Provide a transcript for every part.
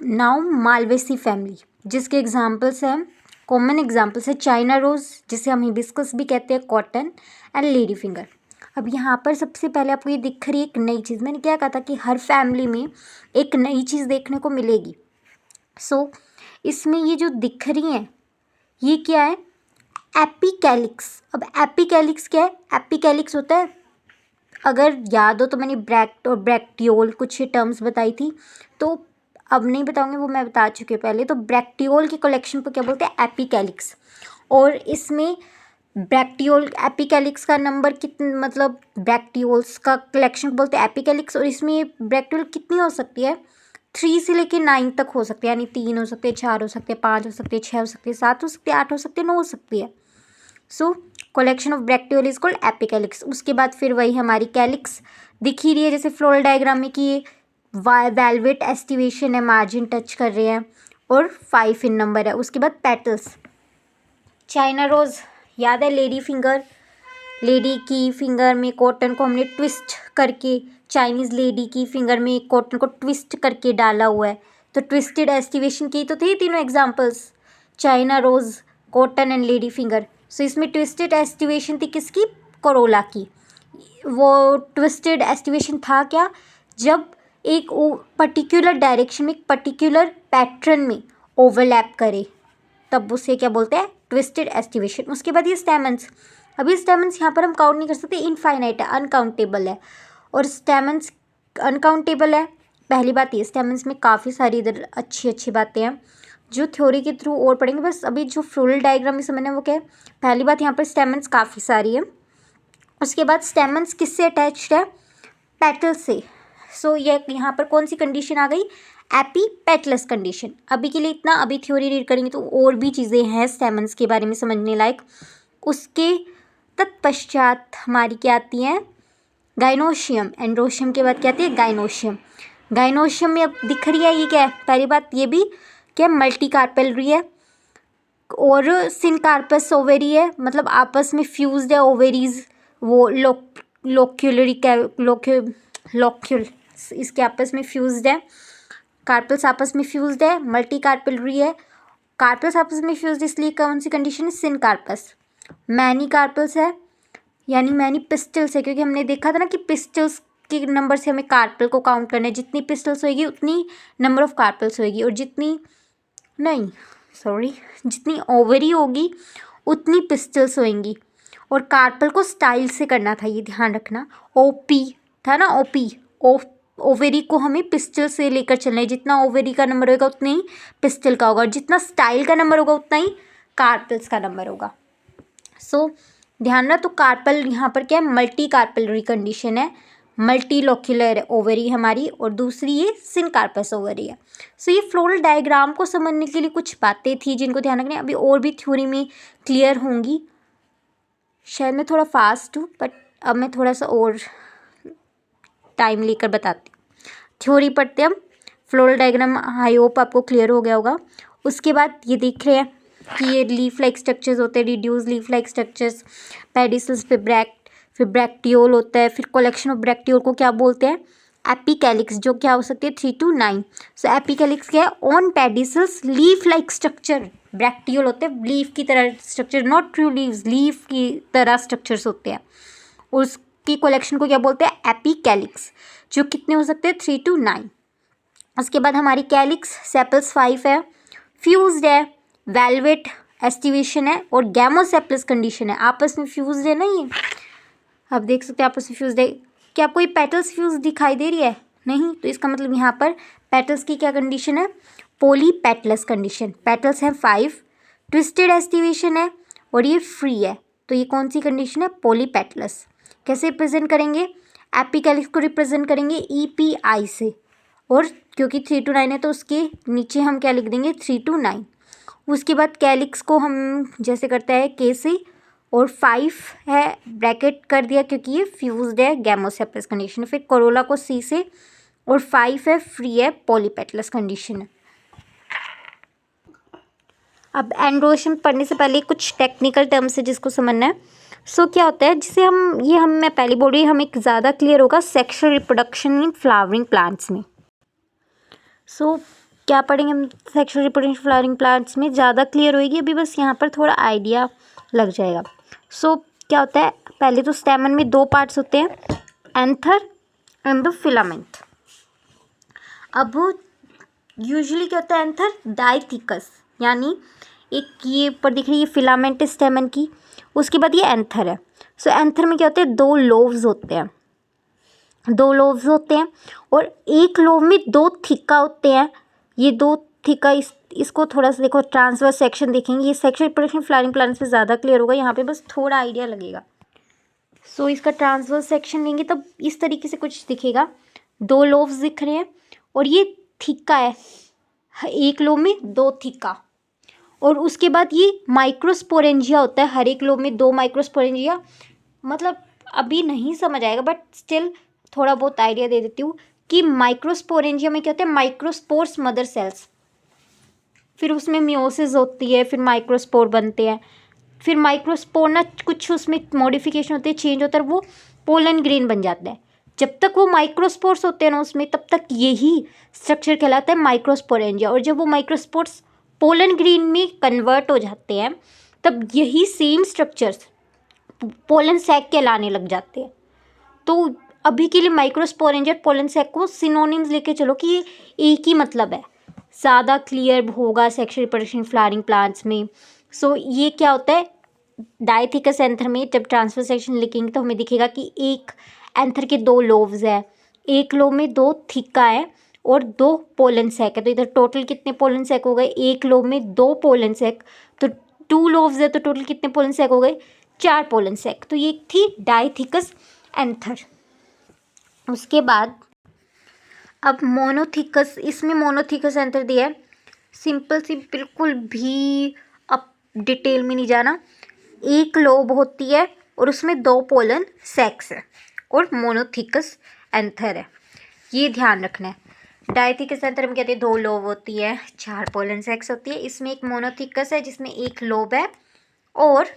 Now Malvaceae family, जिसके examples हैं, common examples है चाइना रोज़, जिसे हम हिबिस्कस भी कहते हैं, कॉटन एंड लेडी फिंगर। अब यहाँ पर सबसे पहले आपको ये दिख रही है एक नई चीज़। मैंने क्या कहा था कि हर फैमिली में एक नई चीज़ देखने को मिलेगी। सो इसमें ये जो दिख रही हैं ये क्या है? एपिकैलिक्स। अब एपिकैलिक्स क्या है? एपिकैलिक्स होता है, अगर याद हो तो मैंने ब्रैक्ट और ब्रैक्टियोल कुछ टर्म्स बताई थी, तो अब नहीं बताऊंगी, वो मैं बता चुकी हूँ पहले। तो ब्रैक्टियोल की कलेक्शन को क्या बोलते हैं? एपिकैलिक्स। और इसमें ब्रैक्टियोल एपिकैलिक्स का नंबर कितना, मतलब ब्रैक्टियोल्स का कलेक्शन को बोलते हैं एपिकैलिक्स। और इसमें ये ब्रैक्टियोल कितनी हो सकती है? 3 से लेकर 9 तक हो सकती है, यानी 3 हो सकते हैं, 4 हो सकते हैं, 5 हो सकते हैं, 6 हो सकते हैं, 7 हो सकते हैं, 8 हो सकते हैं, 9 हो सकती है। सो collection of ब्रैक्टियोल is called epicalyx. उसके बाद फिर वही हमारी कैलिक्स दिख ही रही है, जैसे फ्लोरल डायग्राम में कि ये वेलवेट एस्टिवेशन है, मार्जिन टच कर रहे हैं, और 5 इन नंबर है। उसके बाद पेटल्स, चाइना रोज़ याद है, लेडी फिंगर, लेडी की फिंगर में कॉटन को हमने ट्विस्ट करके, चाइनीज़ लेडी की फिंगर में कॉटन को ट्विस्ट करके डाला हुआ है, तो ट्विस्टेड एस्टिवेशन की तो थे तीनों examples, China rose, cotton and lady finger. So इसमें ट्विस्टेड एस्टिवेशन थी किसकी? कोरोला की। वो ट्विस्टेड एस्टिवेशन था क्या? जब एक पर्टिकुलर डायरेक्शन में, एक पर्टिकुलर पैटर्न में ओवरलैप करे, तब उसे क्या बोलते हैं? Twisted aestivation. उसके बाद ये स्टेमन्स, अभी स्टेमन्स यहाँ पर हम काउंट नहीं कर सकते, इनफाइनाइट है, अनकाउंटेबल है, और स्टेमन्स अनकाउंटेबल है। पहली बात ये, स्टेमन्स में काफ़ी सारी इधर अच्छी अच्छी बातें हैं जो थ्योरी के थ्रू और पढ़ेंगे। बस अभी जो फ्लोरल डायग्राम में समझना है वो क्या है? पहली बात, यहाँ पर स्टेमन्स काफ़ी सारी है। उसके बाद स्टेमन्स किससे अटैच्ड है? पेटल से। सो ये यहाँ पर कौन सी कंडीशन आ गई? Epipetalous condition. अभी के लिए इतना, अभी थ्योरी रीड करेंगे तो और भी चीज़ें हैं स्टेमन्स के बारे में समझने लायक। उसके तत्पश्चात हमारी क्या आती हैं? गाइनोशियम। एंड्रोशियम के बाद क्या आती है? गाइनोशियम। गाइनोशियम में अब दिख रही है ये क्या है? पहली बात ये भी क्या, मल्टी कार्पेलरी है, और सिनकार्पस ओवेरी है, मतलब आपस में फ्यूज्ड है ओवेरीज, वो लोक्यूल इसके आपस में फ्यूज्ड है, कार्पल्स आपस में फ्यूज्ड है, मल्टी कार्पेलरी है। कार्पल्स आपस में फ्यूज्ड इसलिए कौन सी कंडीशन है? सिनकार्पस। मैनी कार्पल्स है, यानी मैनी पिस्टल्स है, क्योंकि हमने देखा था ना कि पिस्टल्स के नंबर से हमें कार्पल को काउंट करना है। जितनी पिस्टल्स होएगी उतनी नंबर ऑफ कार्पल्स होएगी, और जितनी ओवरी होगी उतनी पिस्टल्स होएंगी। और कार्पल को स्टाइल से करना था, ये ध्यान रखना। ओपी था ना, ओवेरी को हमें पिस्टल से लेकर चलना है। जितना ओवेरी का नंबर होगा उतना ही पिस्टल का होगा, और जितना स्टाइल का नंबर होगा उतना ही कार्पल्स का नंबर होगा। सो ध्यान रहा, तो कार्पल यहाँ पर क्या है? मल्टी कार्पलरी कंडीशन है, मल्टी लोक्यूलर ओवरी हमारी, और दूसरी ये सिनकार्पस ओवरी है। सो ये फ्लोरल डायग्राम को समझने के लिए कुछ बातें थी जिनको ध्यान रखना है। अभी और भी थ्योरी में क्लियर होंगी, शायद मैं थोड़ा फास्ट हूँ, बट अब मैं थोड़ा सा और टाइम लेकर बताती हूँ। थ्योरी पढ़ते हैं हम। फ्लोरल डायग्राम आई होप आपको क्लियर हो गया होगा। उसके बाद ये देख रहे हैं कि ये लीफ लाइक स्ट्रक्चर्स होते हैं, reduce leaf like structures, pedicels, फिर ब्रैक्टियोल होता है। फिर कलेक्शन ऑफ ब्रैक्टियोल को क्या बोलते हैं? एपिकैलिक्स, जो क्या हो सकती है? 3 to 9। सो एपिकैलिक्स क्या है? On pedicels leaf like structure. Bracteole होते हैं लीफ की तरह structure, not true leaves, leaf की तरह स्ट्रक्चर्स होते हैं। उसकी कलेक्शन को क्या बोलते हैं? एपिकैलिक्स, जो कितने हो सकते हैं? 3 to 9। उसके बाद हमारी कैलिक्स, सेपल्स 5 है, फ्यूज्ड है, वेलवेट एस्टिवेशन है, और गैमोसेपलस कंडीशन है। आपस में फ्यूज्ड है ना ये, आप देख सकते हैं आपस में फ्यूज्ड है। क्या आपको ये पेटल्स फ्यूज दिखाई दे रही है? नहीं, तो इसका मतलब यहाँ पर पेटल्स की क्या कंडीशन है? Polypetalous condition. पेटल्स हैं 5, ट्विस्टेड एस्टिवेशन है, और ये फ्री है, तो ये कौन सी कंडीशन है? पॉलीपेटलस। कैसे रिप्रेजेंट करेंगे? एपिकैलिक्स को रिप्रेजेंट करेंगे EPI से, और क्योंकि 3 to 9 है तो उसके नीचे हम क्या लिख देंगे? 3 to 9। उसके बाद कैलिक्स को हम जैसे करता है K से, और 5 है ब्रैकेट कर दिया क्योंकि ये फ्यूज्ड है, गैमोसेपलस कंडीशन। फिर कोरोला को C से, और 5 है फ्री है, पॉलीपेटलस कंडीशन है। अब एंड्रोशियम पढ़ने से पहले कुछ टेक्निकल टर्म्स है जिसको समझना है। सो क्या होता है, जिसे मैं पहले बोल रही हूँ, हमें ज़्यादा क्लियर होगा sexual reproduction in flowering plants में। सो क्या पढ़ेंगे हम सेक्सुअल रिप्रोडक्शन फ्लावरिंग प्लांट्स में, ज़्यादा क्लियर होएगी, अभी बस यहाँ पर थोड़ा आइडिया लग जाएगा। सो क्या होता है, पहले तो स्टेमन में 2 पार्ट्स होते हैं, एंथर एंड द फिलामेंट। अब यूजुअली क्या होता है, एंथर डाइथिकस, यानी एक ये ऊपर दिख रही है फिलामेंट स्टेमन की, उसके बाद ये एंथर है। सो एंथर में क्या होते हैं, 2 लोब्स होते हैं, 2 लोब्स होते हैं और एक लोब में 2 थिका होते हैं। ये 2 थिका इसको थोड़ा सा देखो, ट्रांसवर्स सेक्शन देखेंगे, ये सेक्शुअल रिप्रोडक्शन फ्लावरिंग प्लांट्स पे ज़्यादा क्लियर होगा, यहाँ पे बस थोड़ा आइडिया लगेगा। सो इसका ट्रांसवर्स सेक्शन लेंगे तब इस तरीके से कुछ दिखेगा, 2 लोब्स दिख रहे हैं और ये थिका है, एक लोब में 2 थिका। और उसके बाद ये माइक्रोस्पोरेंजिया होता है, हर एक लोब में 2 माइक्रोस्पोरेंजिया। मतलब अभी नहीं समझ आएगा बट स्टिल थोड़ा बहुत आइडिया दे देती हूँ कि माइक्रोस्पोरेंजिया में क्या होता है, माइक्रोस्पोर्स मदर सेल्स, फिर उसमें मियोसिस होती है, फिर माइक्रोस्पोर बनते हैं, फिर माइक्रोस्पोर ना कुछ उसमें मॉडिफिकेशन होती है, चेंज होता है, वो पोलन ग्रेन बन जाता है। जब तक वो माइक्रोस्पोर्स होते हैं ना उसमें, तब तक यही स्ट्रक्चर कहलाता है माइक्रोस्पोरेंजिया। और जब वो माइक्रोस्पोर्स पोलन ग्रेन में कन्वर्ट हो जाते हैं, तब यही सेम स्ट्रक्चर्स पोलन सैक कहलाने लग जाते हैं। तो अभी के लिए माइक्रोस्पोरेंजिया पोलन सैक को सिनोनिम्स लेके चलो कि ये एक ही मतलब है, ज़्यादा क्लियर होगा सेक्सुअल रिप्रोडक्शन फ्लावरिंग प्लांट्स में। सो ये क्या होता है, डाइथिकस एंथर में जब ट्रांसफर सेक्शन लिखेंगे तो हमें दिखेगा कि एक एंथर के 2 लोब्स है, एक लोब में 2 थिका है और 2 पोलन सैक है। तो इधर टोटल कितने पोलन सैक हो गए, एक लोब में 2 पोलन सैक, तो 2 लोब्स है तो टोटल कितने पोलन सैक हो गए, 4 पोलन सैक। तो ये थी डाइथिकस एंथर। उसके बाद अब मोनोथिकस, इसमें मोनोथिकस एंथर दिया है, सिंपल सी, बिल्कुल भी अब डिटेल में नहीं जाना। एक लोब होती है और उसमें 2 पोलन सैक्स है और मोनोथिकस एंथर है, ये ध्यान रखना है। डाइथिकस एंथर में कहते हैं 2 लोब होती है, 4 पोलन सैक्स होती है। इसमें एक मोनोथिकस है जिसमें एक लोब है और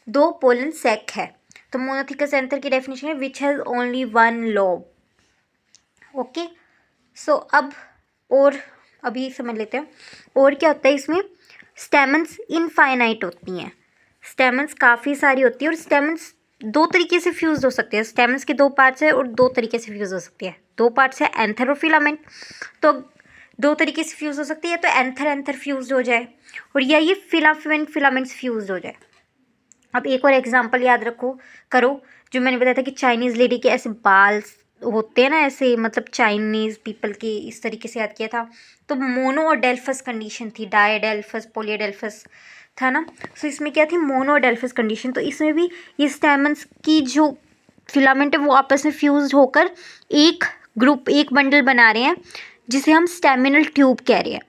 2 पोलन सैक है। तो मोनोथिकस एंथर की डेफिनेशन है which has only 1 lobe. Okay, so अब और अभी समझ लेते हैं और क्या होता है इसमें। स्टेमन्स इनफाइनाइट होती हैं, स्टेमन्स काफ़ी सारी होती है और स्टेमन्स 2 तरीके से फ्यूज़ हो सकते हैं। स्टेमन्स के 2 पार्ट्स है और 2 तरीके से फ्यूज़ हो सकती है। 2 पार्ट्स है एंथर और फिलामेंट, तो 2 तरीके से फ्यूज़ हो सकती है, तो एंथर फ्यूज़ हो जाए और या ये फिलामेंट्स फ्यूज़ हो जाए। अब एक और एग्जांपल याद रखो करो, जो मैंने बताया था कि चाइनीज़ लेडी के ऐसे बाल होते हैं ना, ऐसे मतलब चाइनीज़ पीपल के, इस तरीके से याद किया था। तो मोनोडेल्फस कंडीशन थी, डायडेल्फस पॉलीडेल्फस था ना। सो इसमें क्या थी, मोनोडेल्फस कंडीशन। तो इसमें भी ये स्टेमन्स की जो फिलामेंट है वो आपस में फ्यूज होकर एक ग्रुप, एक बंडल बना रहे हैं जिसे हम स्टेमिनल ट्यूब कह रहे हैं।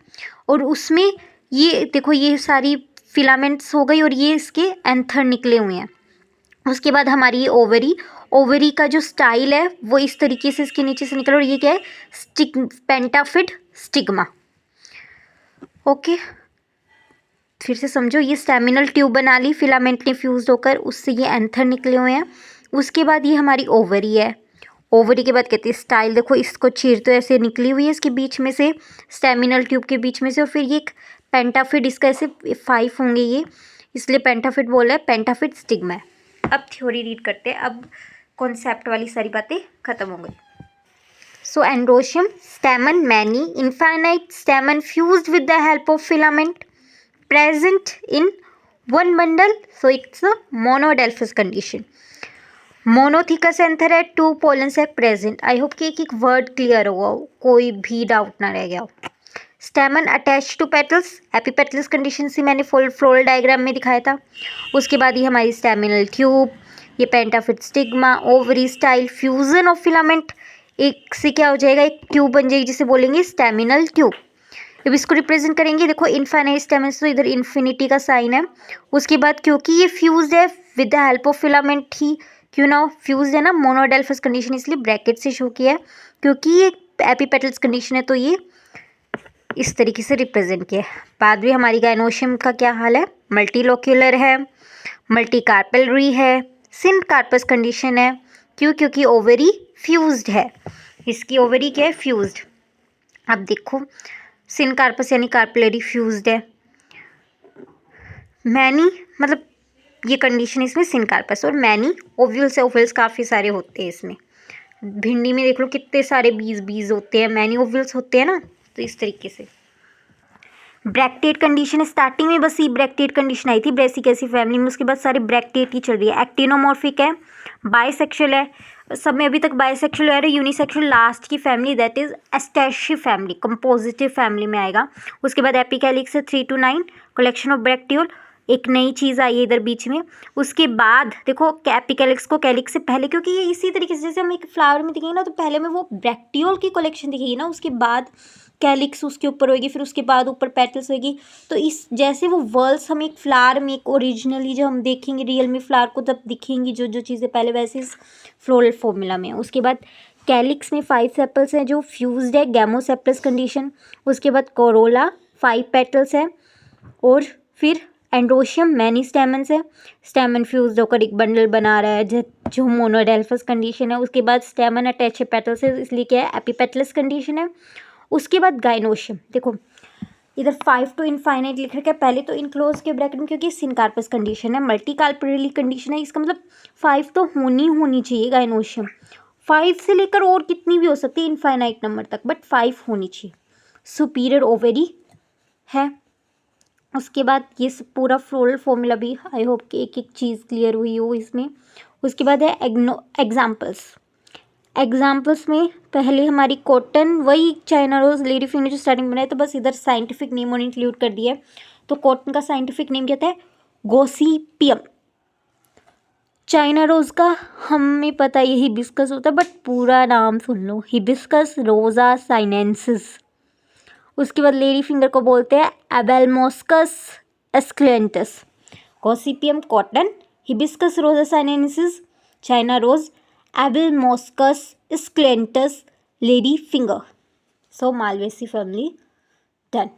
और उसमें ये देखो, ये सारी फिलामेंट्स हो गई और ये इसके एंथर निकले हुए हैं। उसके बाद हमारी ये ओवरी का जो स्टाइल है वो इस तरीके से इसके नीचे से निकल, और ये क्या है, पेंटाफिड स्टिग्मा। ओके, फिर से समझो, ये स्टेमिनल ट्यूब बना ली फिलामेंट ने फ्यूज होकर, उससे ये एंथर निकले हुए हैं। उसके बाद ये हमारी ओवरी है, ओवरी के बाद कहते हैं स्टाइल, देखो इसको चीर तो ऐसे निकली हुई है इसके बीच में से, स्टेमिनल ट्यूब के बीच में से, और फिर ये एक पेंटाफिड, इसका ऐसे 5 होंगे ये, इसलिए पेंटाफिड बोला है, पेंटाफिड स्टिग्मा है। अब थ्योरी रीड करते हैं, अब कॉन्सेप्ट वाली सारी बातें खत्म हो गई। So androecium, stamen many, infinite stamen fused with the help of filament present in one bundle, so it's a monodelphous condition. Monothecous anther है, 2 pollen sac present. I hope कि एक वर्ड क्लियर हुआ हो, कोई भी डाउट ना रह गया हो। Stamen attach to petals, epipetalous condition से मैंने फुल फ्लोरल डायग्राम में दिखाया था। उसके बाद ये हमारी स्टेमिनल ट्यूब, ये pentafid stigma, ovary style, fusion of filament, एक से क्या हो जाएगा, एक ट्यूब बन जाएगी जिसे बोलेंगे स्टेमिनल ट्यूब। अब इसको रिप्रेजेंट करेंगे, देखो इनफाइनाइट स्टेमन्स, तो इधर इन्फिनिटी का साइन है। उसके बाद क्योंकि ये फ्यूज्ड है with the help of filament ही, क्यों ना फ्यूज्ड है ना, मोनोडेल्फस कंडीशन इसलिए ब्रैकेट से शो किया है, क्योंकि ये एपीपेटल्स कंडीशन है तो ये इस तरीके से रिप्रेजेंट किया है। बाद में हमारी गायनोशियम का क्या हाल है, मल्टीलोक्यूलर है, मल्टीकार्पेलरी है, सिंथ कार्पस कंडीशन है। क्यों, क्योंकि ओवरी फ्यूज्ड है, इसकी ओवरी क्या है, फ्यूज्ड। अब देखो सिनकार्पस यानी कार्पेलरी फ्यूज्ड है। मैनी मतलब ये कंडीशन इसमें सिनकार्पस, और मैनी ओव्यूल्स है, ओव्यूल्स काफ़ी सारे होते हैं इसमें। भिंडी में देख लो कितने सारे बीज होते हैं, मैनी ओव्यूल्स होते हैं ना, तो इस तरीके से। ब्रैक्टेट कंडीशन स्टार्टिंग में बस ये ब्रैक्टेट कंडीशन आई थी ब्रेसिकेसी फैमिली में, उसके बाद सारे ब्रैक्टेट ही चल रही है। एक्टिनोमॉर्फिक है, बाइसेक्सुअल है, सब में अभी तक बाइसेक्सुअल है, यूनिसेक्सुअल लास्ट की family that is Asteraceae family, compositae family में आएगा। उसके बाद एपिकैलिक्स है 3 to 9, कलेक्शन ऑफ ब्रैक्टियोल, एक नई चीज़ आई है इधर बीच में। उसके बाद देखो एपिकैलिक्स को कैलिक्स से पहले, क्योंकि ये इसी तरीके से जैसे हम एक फ्लावर में दिखेंगे ना, तो पहले में वो ब्रैक्टियोल की कलेक्शन दिखेगी ना, उसके बाद कैलिक्स उसके ऊपर होगी, फिर उसके बाद ऊपर पेटल्स होगी। तो इस जैसे वो वर्ल्स हम एक फ्लावर में एक ओरिजिनली जो हम देखेंगे रियल में फ्लावर को तब दिखेंगी जो जो चीज़ें पहले, वैसे इस फ्लोरल फॉर्मूला में। उसके बाद कैलिक्स में 5 सेपल्स हैं जो फ्यूज्ड है, गैमोसेप्टस कंडीशन। उसके बाद कोरोला 5 पेटल्स है, और फिर एंड्रोशियम मैनी स्टेमन्स है, स्टेमन फ्यूज्ड होकर एक बंडल बना रहा है जो मोनोडेल्फस कंडीशन है। उसके बाद स्टेमन अटैच है पेटल्स है, इसलिए क्या है एपिपेटलस कंडीशन है। उसके बाद गाइनोशियम, देखो इधर 5 to इनफाइनाइट लिख रखा है पहले, तो इनक्लोज के ब्रैकेट में, क्योंकि सिनकार्पस कंडीशन है, मल्टीकार्पेली कंडीशन है, इसका मतलब 5 तो होनी चाहिए गाइनोशियम। 5 से लेकर और कितनी भी हो सकती है इनफाइनाइट नंबर तक, बट 5 होनी चाहिए। सुपीरियर ओवेरी है। उसके बाद ये पूरा फ्लोरल फॉर्मूला भी आई होप कि एक एक चीज़ क्लियर हुई हो इसमें। उसके बाद है एग्जाम्पल्स में पहले हमारी कॉटन, वही चाइना रोज, लेडी फिंगर जो स्टार्टिंग बनाए, तो बस इधर साइंटिफिक नेम और इंक्लूड कर दिया है। तो कॉटन का साइंटिफिक नेम क्या है? गोसिपियम। चाइना रोज का हमें पता है ये हिबिस्कस होता है, बट पूरा नाम सुन लो, हिबिस्कस रोजा साइनेंसिस। उसके बाद लेडी फिंगर को बोलते हैं Abelmoschus esculentus. Gossypium cotton, Hibiscus rosa sinensis China rose, Abelmoschus esculentus lady finger. So Malvaceae family done.